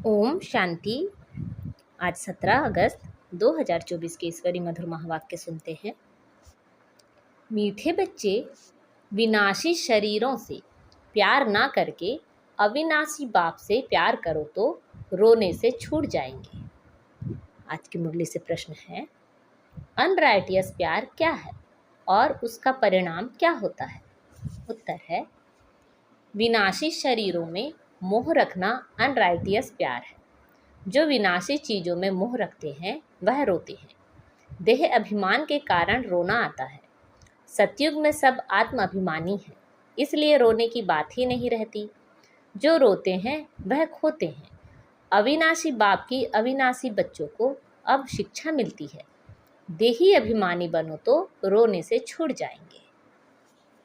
ओम शांति। आज 17 अगस्त 2024 के ईश्वरी मधुर महावाक्य सुनते हैं। मीठे बच्चे, विनाशी शरीरों से प्यार ना करके अविनाशी बाप से प्यार करो तो रोने से छूट जाएंगे। आज की मुरली से प्रश्न है, अनराइटियस प्यार क्या है और उसका परिणाम क्या होता है? उत्तर है, विनाशी शरीरों में मोह रखना अनराइटियस प्यार है। जो विनाशी चीज़ों में मोह रखते हैं वह रोते हैं। देह अभिमान के कारण रोना आता है। सतयुग में सब आत्म अभिमानी हैं, इसलिए रोने की बात ही नहीं रहती। जो रोते हैं वह खोते हैं। अविनाशी बाप की अविनाशी बच्चों को अब शिक्षा मिलती है, देही अभिमानी बनो तो रोने से छूट जाएंगे।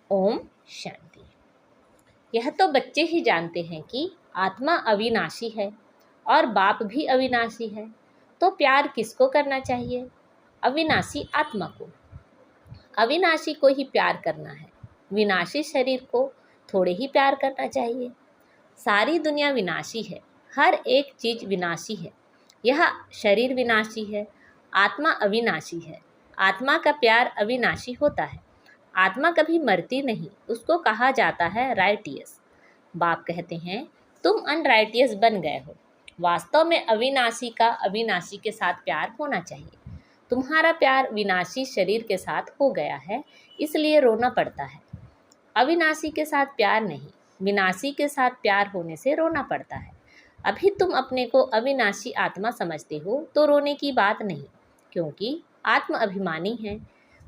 ओम शांति। यह तो बच्चे ही जानते हैं कि आत्मा अविनाशी है और बाप भी अविनाशी है, तो प्यार किसको करना चाहिए? अविनाशी आत्मा को। अविनाशी को ही प्यार करना है। विनाशी शरीर को थोड़े ही प्यार करना चाहिए। सारी दुनिया विनाशी है, हर एक चीज़ विनाशी है। यह शरीर विनाशी है, आत्मा अविनाशी है। आत्मा का प्यार अविनाशी होता है। आत्मा कभी मरती नहीं, उसको कहा जाता है राइटियस। बाप कहते हैं, तुम अनराइटियस बन गए हो। वास्तव में अविनाशी का अविनाशी के साथ प्यार होना चाहिए। तुम्हारा प्यार विनाशी शरीर के साथ हो गया है, इसलिए रोना पड़ता है। अविनाशी के साथ प्यार नहीं, विनाशी के साथ प्यार होने से रोना पड़ता है। अभी तुम अपने को अविनाशी आत्मा समझते हो तो रोने की बात नहीं, क्योंकि आत्म अभिमानी है।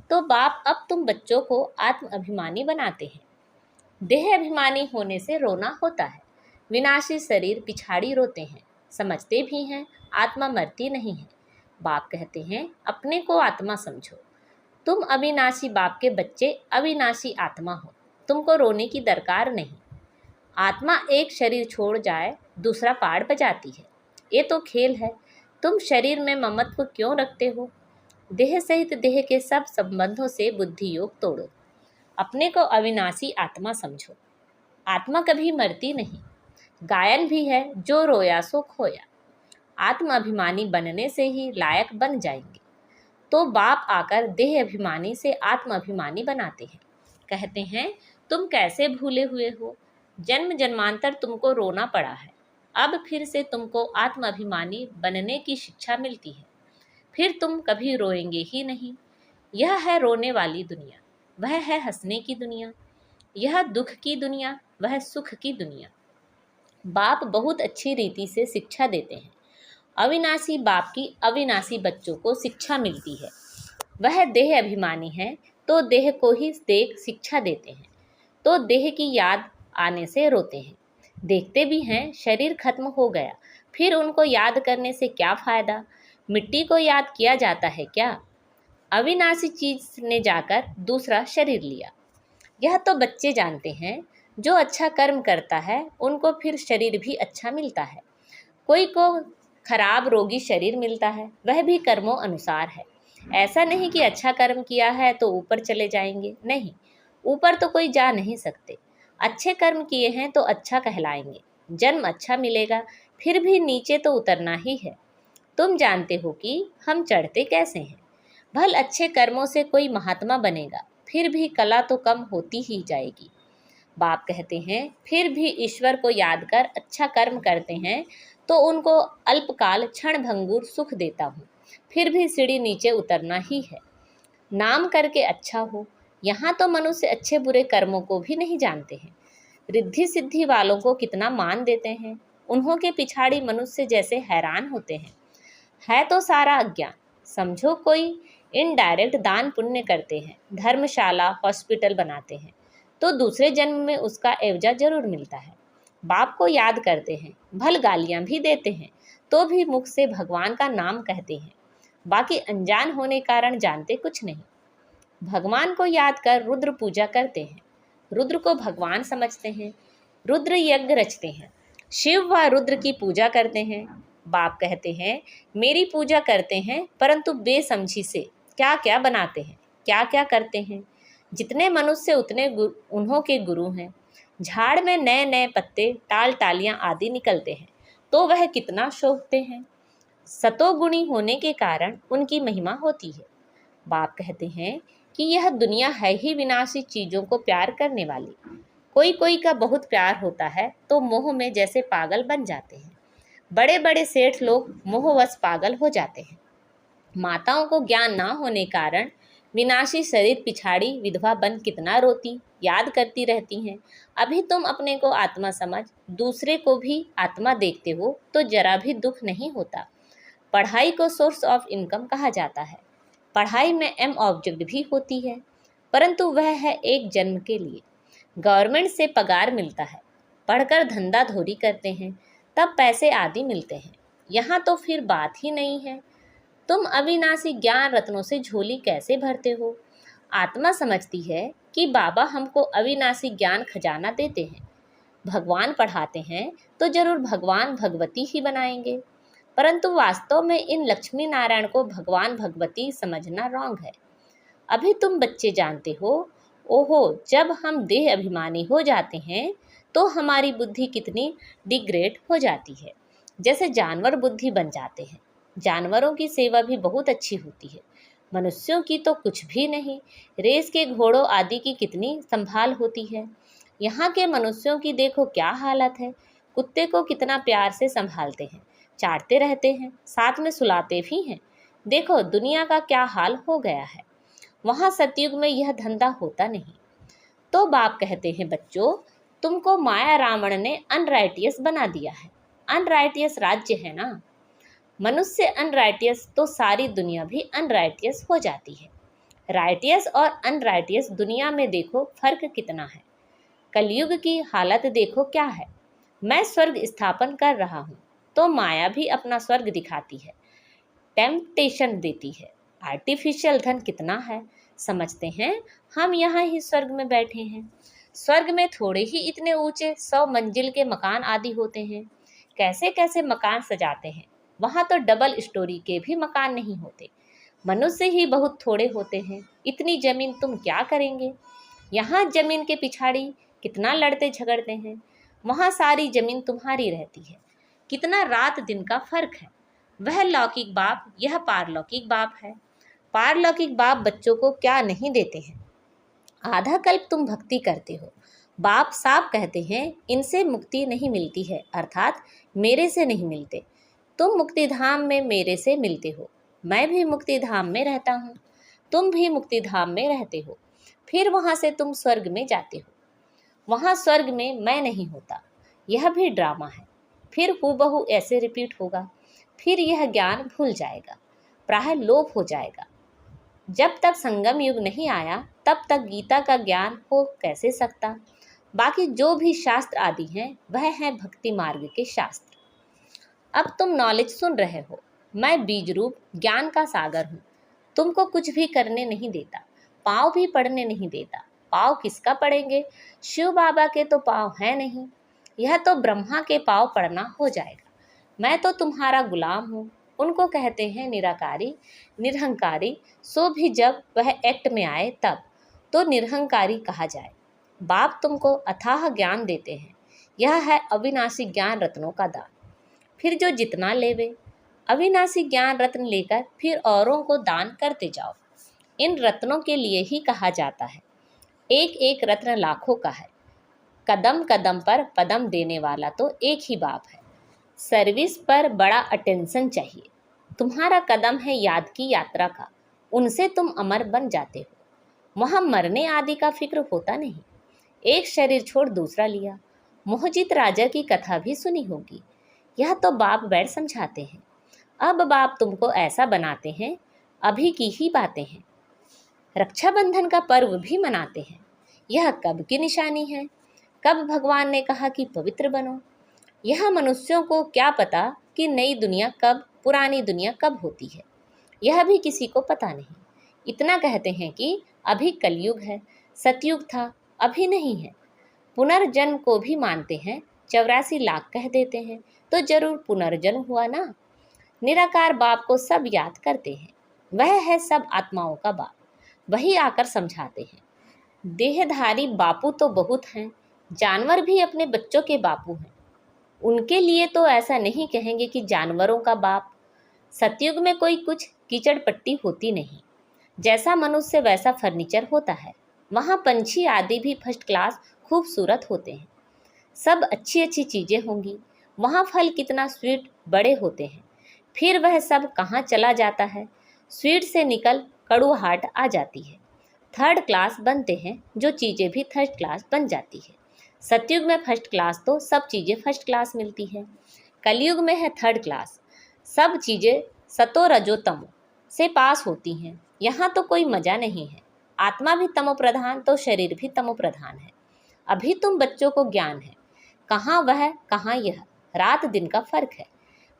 तो बाप अब तुम बच्चों को आत्म अभिमानी बनाते हैं। देह अभिमानी होने से रोना होता है। विनाशी शरीर पिछाड़ी रोते हैं, समझते भी हैं आत्मा मरती नहीं है। बाप कहते हैं, अपने को आत्मा समझो। तुम अविनाशी बाप के बच्चे अविनाशी आत्मा हो, तुमको रोने की दरकार नहीं। आत्मा एक शरीर छोड़ जाए दूसरा पाड़ बजाती है, ये तो खेल है। तुम शरीर में ममत्व क्यों रखते हो? देह सहित देह के सब संबंधों से बुद्धि योग तोड़ो। अपने को अविनाशी आत्मा समझो। आत्मा कभी मरती नहीं। गायन भी है, जो रोया सो खोया। आत्म अभिमानी बनने से ही लायक बन जाएंगे। तो बाप आकर देह अभिमानी से आत्म अभिमानी बनाते हैं। कहते हैं, तुम कैसे भूले हुए हो? जन्म जन्मांतर तुमको रोना पड़ा है, अब फिर से तुमको आत्म अभिमानी बनने की शिक्षा मिलती है। फिर तुम कभी रोएंगे ही नहीं। यह है रोने वाली दुनिया, वह है हंसने की दुनिया। यह दुख की दुनिया, वह सुख की दुनिया। बाप बहुत अच्छी रीति से शिक्षा देते हैं। अविनाशी बाप की अविनाशी बच्चों को शिक्षा मिलती है। वह देह अभिमानी है तो देह को ही देख शिक्षा देते हैं, तो देह की याद आने से रोते हैं। देखते भी हैं शरीर खत्म हो गया, फिर उनको याद करने से क्या फ़ायदा? मिट्टी को याद किया जाता है क्या? अविनाशी चीज ने जाकर दूसरा शरीर लिया। यह तो बच्चे जानते हैं। जो अच्छा कर्म करता है उनको फिर शरीर भी अच्छा मिलता है। कोई को खराब रोगी शरीर मिलता है, वह भी कर्मों अनुसार है। ऐसा नहीं कि अच्छा कर्म किया है तो ऊपर चले जाएंगे, नहीं, ऊपर तो कोई जा नहीं सकते। अच्छे कर्म किए हैं तो अच्छा कहलाएंगे, जन्म अच्छा मिलेगा। फिर भी नीचे तो उतरना ही है। तुम जानते हो कि हम चढ़ते कैसे हैं। भल अच्छे कर्मों से कोई महात्मा बनेगा, फिर भी कला तो कम होती ही जाएगी। बाप कहते हैं, फिर भी ईश्वर को याद कर अच्छा कर्म करते हैं तो उनको अल्पकाल क्षण भंगुर सुख देता हूँ, फिर भी सीढ़ी नीचे उतरना ही है। नाम करके अच्छा हो। यहाँ तो मनुष्य अच्छे बुरे कर्मों को भी नहीं जानते हैं। रिद्धि सिद्धि वालों को कितना मान देते हैं, उन्हों के पिछाड़ी मनुष्य जैसे हैरान होते हैं। है तो सारा अज्ञान। समझो कोई इनडायरेक्ट दान पुण्य करते हैं, धर्मशाला हॉस्पिटल बनाते हैं, तो दूसरे जन्म में उसका एवजा जरूर मिलता है। बाप को याद करते हैं, भल गालियां भी देते हैं, तो भी मुख से भगवान का नाम कहते हैं। बाकी अनजान होने कारण जानते कुछ नहीं। भगवान को याद कर रुद्र पूजा करते हैं, रुद्र को भगवान समझते हैं, रुद्र यज्ञ रचते हैं, शिव व रुद्र की पूजा करते हैं। बाप कहते हैं, मेरी पूजा करते हैं परंतु बेसमझी से क्या क्या बनाते हैं, क्या क्या करते हैं। जितने मनुष्य उतने उन्हों के गुरु हैं। झाड़ में नए नए पत्ते, टाल टालियाँ आदि निकलते हैं, तो वह कितना शोभते हैं। सतोगुणी होने के कारण उनकी महिमा होती है। बाप कहते हैं कि यह दुनिया है ही विनाशी चीज़ों को प्यार करने वाली। कोई कोई का बहुत प्यार होता है तो मोह में जैसे पागल बन जाते हैं। बड़े बड़े सेठ लोग मोहवश पागल हो जाते हैं। माताओं को ज्ञान ना होने कारण विनाशी शरीर पिछाड़ी विधवा बन कितना रोती याद करती रहती हैं। अभी तुम अपने को आत्मा समझ दूसरे को भी आत्मा देखते हो तो जरा भी दुख नहीं होता। पढ़ाई को सोर्स ऑफ इनकम कहा जाता है। पढ़ाई में एम ऑब्जेक्ट भी होती है, परंतु वह है एक जन्म के लिए। गवर्नमेंट से पगार मिलता है, पढ़कर धंधा धोरी करते हैं तब पैसे आदि मिलते हैं। यहाँ तो फिर बात ही नहीं है। तुम अविनाशी ज्ञान रत्नों से झोली कैसे भरते हो। आत्मा समझती है कि बाबा हमको अविनाशी ज्ञान खजाना देते हैं। भगवान पढ़ाते हैं तो जरूर भगवान भगवती ही बनाएंगे, परंतु वास्तव में इन लक्ष्मी नारायण को भगवान भगवती समझना रॉन्ग है। अभी तुम बच्चे जानते हो, ओहो जब हम देह अभिमानी हो जाते हैं तो हमारी बुद्धि कितनी डिग्रेड हो जाती है, जैसे जानवर बुद्धि बन जाते हैं। जानवरों की सेवा भी बहुत अच्छी होती है, मनुष्यों की तो कुछ भी नहीं। रेस के घोड़ों आदि की कितनी संभाल होती है। यहाँ के मनुष्यों की देखो क्या हालत है। कुत्ते को कितना प्यार से संभालते हैं, चाटते रहते हैं, साथ में सुलाते भी हैं। देखो दुनिया का क्या हाल हो गया है। वहाँ सतयुग में यह धंधा होता नहीं। तो बाप कहते हैं बच्चों, तुमको माया रावण ने अनराइटियस बना दिया है। अनराइटियस राज्य है ना। मनुष्य अनराइटियस तो सारी दुनिया भी अनराइटियस हो जाती है। राइटियस और अनराइटियस दुनिया में देखो फर्क कितना है। कलयुग की हालत देखो क्या है। मैं स्वर्ग स्थापन कर रहा हूँ तो माया भी अपना स्वर्ग दिखाती है, टेम्पटेशन देती है। आर्टिफिशियल धन कितना है, समझते हैं हम यहाँ ही स्वर्ग में बैठे हैं। स्वर्ग में थोड़े ही इतने ऊंचे 100 मंजिल के मकान आदि होते हैं। कैसे कैसे मकान सजाते हैं। वहाँ तो डबल स्टोरी के भी मकान नहीं होते। मनुष्य ही बहुत थोड़े होते हैं। इतनी जमीन तुम क्या करेंगे। यहाँ जमीन के पिछाड़ी कितना लड़ते झगड़ते हैं, वहाँ सारी जमीन तुम्हारी रहती है। कितना रात दिन का फर्क है। वह लौकिक बाप, यह पारलौकिक बाप है। पारलौकिक बाप बच्चों को क्या नहीं देते हैं। आधा कल्प तुम भक्ति करते हो। बाप साफ कहते हैं इनसे मुक्ति नहीं मिलती है, अर्थात मेरे से नहीं मिलते। तुम मुक्ति धाम में मेरे से मिलते हो। मैं भी मुक्ति धाम में रहता हूँ, तुम भी मुक्ति धाम में रहते हो। फिर वहाँ से तुम स्वर्ग में जाते हो। वहाँ स्वर्ग में मैं नहीं होता। यह भी ड्रामा है। फिर हूबहू ऐसे रिपीट होगा। फिर यह ज्ञान भूल जाएगा, प्राय लोप हो जाएगा। जब तक संगम युग नहीं आया तब तक गीता का ज्ञान हो कैसे सकता। बाकी जो भी शास्त्र आदि हैं वह हैं भक्ति मार्ग के शास्त्र। अब तुम नॉलेज सुन रहे हो। मैं बीज रूप ज्ञान का सागर हूँ। तुमको कुछ भी करने नहीं देता, पाँव भी पड़ने नहीं देता। पाँव किसका पड़ेंगे, शिव बाबा के तो पाँव है नहीं। यह तो ब्रह्मा के पाँव पड़ना हो जाएगा। मैं तो तुम्हारा गुलाम हूँ। उनको कहते हैं निराकारी निरहंकारी। सो भी जब वह एक्ट में आए तब तो निरहंकारी कहा जाए। बाप तुमको अथाह ज्ञान देते हैं। यह है अविनाशी ज्ञान रत्नों का दान। फिर जो जितना लेवे, अविनाशी ज्ञान रत्न लेकर फिर औरों को दान करते जाओ। इन रत्नों के लिए ही कहा जाता है एक एक रत्न लाखों का है। कदम कदम पर पदम देने वाला तो एक ही बाप है। सर्विस पर बड़ा अटेंशन चाहिए। तुम्हारा कदम है याद की यात्रा का, उनसे तुम अमर बन जाते हो। वहाँ मरने आदि का फिक्र होता नहीं। एक शरीर छोड़ दूसरा लिया। मोहजित राजा की कथा भी सुनी होगी। यह तो बाप बैठ समझाते हैं। अब बाप तुमको ऐसा बनाते हैं, अभी की ही बातें हैं। रक्षाबंधन का पर्व भी मनाते हैं। यह कब की निशानी है, कब भगवान ने कहा कि पवित्र बनो। यह मनुष्यों को क्या पता कि नई दुनिया कब, पुरानी दुनिया कब होती है। यह भी किसी को पता नहीं। इतना कहते हैं कि अभी कलयुग है, सतयुग था, अभी नहीं है। पुनर्जन्म को भी मानते हैं। 84 लाख कह देते हैं तो जरूर पुनर्जन्म हुआ ना। निराकार बाप को सब याद करते हैं। वह है सब आत्माओं का बाप। वही आकर समझाते हैं। देहधारी बापू तो बहुत हैं, जानवर भी अपने बच्चों के बापू हैं। उनके लिए तो ऐसा नहीं कहेंगे कि जानवरों का बाप। सतयुग में कोई कुछ कीचड़ पट्टी होती नहीं। जैसा मनुष्य वैसा फर्नीचर होता है। वहाँ पंछी आदि भी फर्स्ट क्लास खूबसूरत होते हैं। सब अच्छी अच्छी चीज़ें होंगी। वहाँ फल कितना स्वीट बड़े होते हैं। फिर वह सब कहाँ चला जाता है। स्वीट से निकल कड़ुहाट आ जाती है। थर्ड क्लास बनते हैं जो चीज़ें भी थर्ड क्लास बन जाती है। सतयुग में फर्स्ट क्लास तो सब चीज़ें फर्स्ट क्लास मिलती है। कलयुग में है थर्ड क्लास। सब चीज़ें सतो रजो तमो से पास होती हैं। यहाँ तो कोई मज़ा नहीं है। आत्मा भी तमो प्रधान तो शरीर भी तमो प्रधान है। अभी तुम बच्चों को ज्ञान है। कहाँ वह कहाँ यह, रात दिन का फर्क है।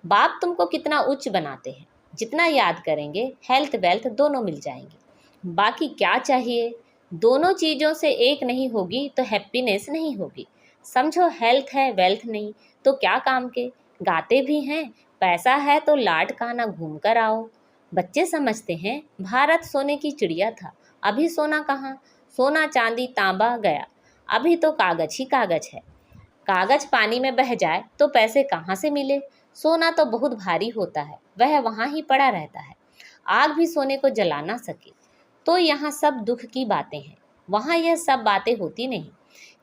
बाप तुमको कितना उच्च बनाते हैं। जितना याद करेंगे हेल्थ वेल्थ दोनों मिल जाएंगे। बाकी क्या चाहिए। दोनों चीज़ों से एक नहीं होगी तो हैप्पीनेस नहीं होगी। समझो हेल्थ है वेल्थ नहीं तो क्या काम के। गाते भी हैं, पैसा है तो लाट काना घूम कर आओ। बच्चे समझते हैं भारत सोने की चिड़िया था। अभी सोना कहाँ। सोना चांदी तांबा गया। अभी तो कागज ही कागज है। कागज पानी में बह जाए तो पैसे कहाँ से मिले। सोना तो बहुत भारी होता है, वह वहाँ ही पड़ा रहता है। आग भी सोने को जला ना सके। तो यहाँ सब दुख की बातें हैं, वहाँ यह सब बातें होती नहीं।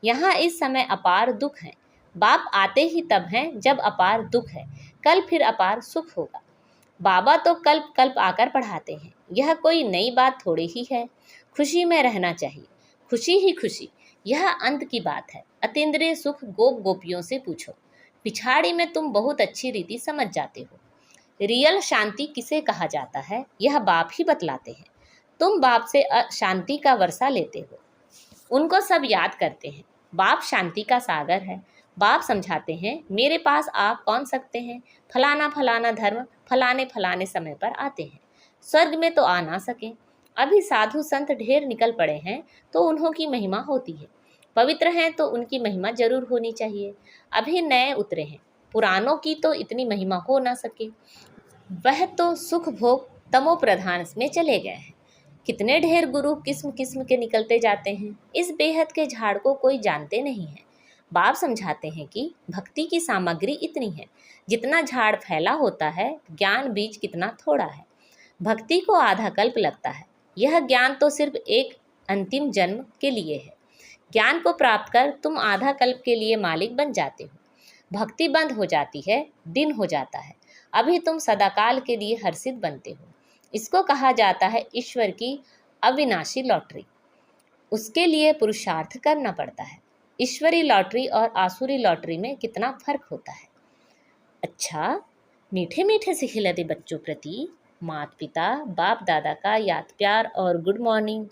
यहाँ इस समय अपार दुख है। बाप आते ही तब हैं जब अपार दुख है। कल फिर अपार सुख होगा। बाबा तो कल्प कल्प आकर पढ़ाते हैं। यह कोई नई बात थोड़ी ही है। खुशी में रहना चाहिए, खुशी ही खुशी, यह अंत की बात है। अतीन्द्रिय सुख गोप गोपियों से पूछो। पिछाड़ी में तुम बहुत अच्छी रीति समझ जाते हो। रियल शांति किसे कहा जाता है यह बाप ही बतलाते हैं। तुम बाप से शांति का वर्षा लेते हो, उनको सब याद करते हैं। बाप शांति का सागर है। बाप समझाते हैं मेरे पास आ कौन सकते हैं। फलाना फलाना धर्म फलाने फलाने समय पर आते हैं। स्वर्ग में तो आ ना सके। अभी साधु संत ढेर निकल पड़े हैं तो उन्हों की महिमा होती है। पवित्र हैं तो उनकी महिमा जरूर होनी चाहिए। अभी नए उतरे हैं, पुरानों की तो इतनी महिमा हो ना सके। वह तो सुख भोग तमो प्रधान में चले गए हैं। कितने ढेर गुरु किस्म किस्म के निकलते जाते हैं। इस बेहद के झाड़ को कोई जानते नहीं है। बाप समझाते हैं कि भक्ति की सामग्री इतनी है जितना झाड़ फैला होता है, ज्ञान बीज कितना थोड़ा है। भक्ति को आधा कल्प लगता है। यह ज्ञान तो सिर्फ एक अंतिम जन्म के लिए है। ज्ञान को प्राप्त कर तुम आधा कल्प के लिए मालिक बन जाते हो। भक्ति बंद हो जाती है, दिन हो जाता है। अभी तुम सदाकाल के लिए हर्षित बनते हो। इसको कहा जाता है ईश्वर की अविनाशी लॉटरी। उसके लिए पुरुषार्थ करना पड़ता है। ईश्वरी लॉटरी और आसुरी लॉटरी में कितना फर्क होता है। अच्छा, मीठे मीठे से खिलाते बच्चों प्रति माता पिता बाप दादा का याद प्यार और गुड मॉर्निंग।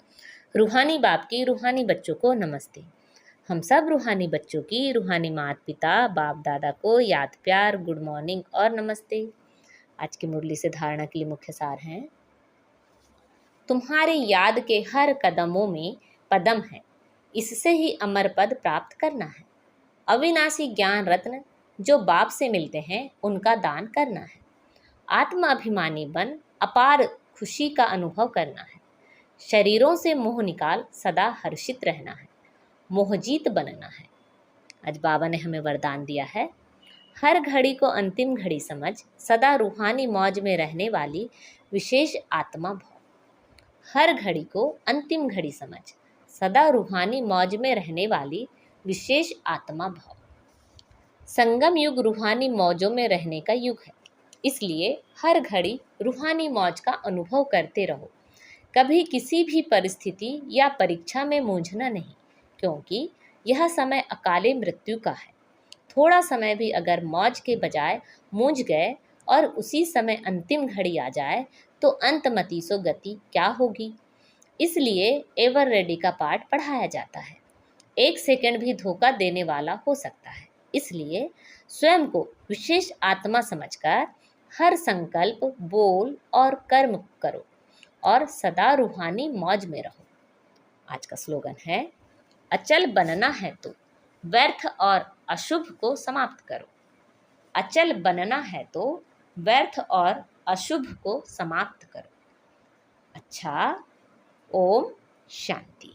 रूहानी बाप की रूहानी बच्चों को नमस्ते। हम सब रूहानी बच्चों की रूहानी माता पिता बाप दादा को याद प्यार गुड मॉर्निंग और नमस्ते। आज की मुरली से धारणा के लिए मुख्य सार हैं। तुम्हारे याद के हर कदमों में पदम है, इससे ही अमर पद प्राप्त करना है। अविनाशी ज्ञान रत्न जो बाप से मिलते हैं उनका दान करना है। आत्म अभिमानी बन अपार खुशी का अनुभव करना है। शरीरों से मोह निकाल सदा हर्षित रहना है। मोहजीत बनना है। आज बाबा ने हमें वरदान दिया है, हर घड़ी को अंतिम घड़ी समझ सदा रूहानी मौज में रहने वाली विशेष आत्मा भव। हर घड़ी को अंतिम घड़ी समझ सदा रूहानी मौज में रहने वाली विशेष आत्मा भव। संगम युग रूहानी मौजों में रहने का युग है, इसलिए हर घड़ी रूहानी मौज का अनुभव करते रहो। कभी किसी भी परिस्थिति या परीक्षा में मूंझना नहीं, क्योंकि यह समय अकाले मृत्यु का है। थोड़ा समय भी अगर मौज के बजाय मूंझ गए और उसी समय अंतिम घड़ी आ जाए तो अंतमति सो गति क्या होगी। इसलिए एवर रेडी का पाठ पढ़ाया जाता है। एक सेकंड भी धोखा देने वाला हो सकता है, इसलिए स्वयं को विशेष आत्मा समझकर हर संकल्प बोल और कर्म करो और सदा रूहानी मौज में रहो। आज का स्लोगन है, अचल बनना है तो व्यर्थ और अशुभ को समाप्त करो। अचल बनना है तो व्यर्थ और अशुभ को समाप्त करो। अच्छा, ओम शांति।